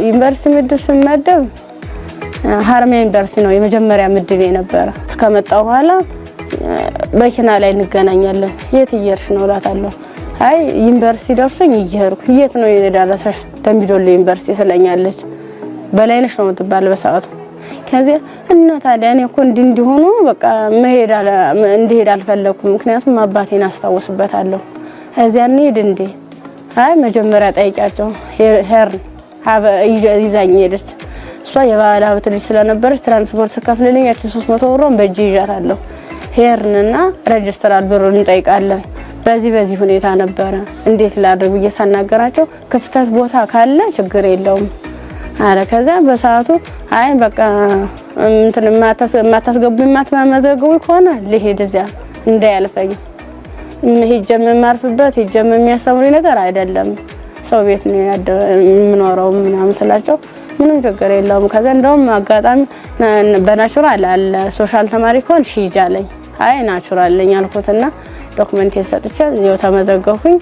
ዩኒቨርሲቲ ምድብ ስመደብ ሀረማያ ዩኒቨርሲቲ ነው የመጀመሪያ ምድብ የነበረ። ከመጣው በኋላ መኪና ላይ እንገናኛለን። የት እየሄድሽ ነው እላታለሁ። አይ ዩኒቨርሲቲ ደርሶኝ እየሄድኩ። የት ነው የደረሰሽ? ደምቢዶሎ ዩኒቨርሲቲ ስለኛለች። በላይነሽ ነው የምትባል በሰዓቱ። ከዚያ እና ታዲያ እኔ እኮ እንዲሆኑ በቃ እንድሄድ አልፈለኩም፣ ምክንያቱም አባቴን አስታውስበታለሁ። እዚያ እንሂድ እንዴ? አይ መጀመሪያ ጠይቂያቸው ሄርን ይዛኝ ሄደች። እሷ የባለ ሀብት ልጅ ስለነበረች ትራንስፖርት ስከፍልልኝ ያቺ 300 ብሩን በእጄ ይዣታለሁ። ሄርንና ሬጅስትራል ብሩን እንጠይቃለን። በዚህ ሁኔታ ነበረ። እንዴት ላድርግ ብዬ ሳናገራቸው ክፍተት ቦታ ካለ ችግር የለውም አለ። ከዛ በሰዓቱ አይ በቃ እንትን ማታስገቡ ማትመዘገቡ ከሆነ ልሄድ እዚያ እንዳያልፈኝ ሄጀም ማርፍበት ሄጀም የሚያስተምሩኝ ነገር አይደለም፣ ሰው ቤት ነው የምኖረው ምናምን ስላቸው ምንም ችግር የለውም። ከዛ እንደውም አጋጣሚ በናቹራል አለ ሶሻል ተማሪ ኮን ሂጅ አለኝ። አይ ናቹራል ለኝ አልኩትና ዶክመንት ሰጥቼ እዚያው ተመዘገብኩኝ።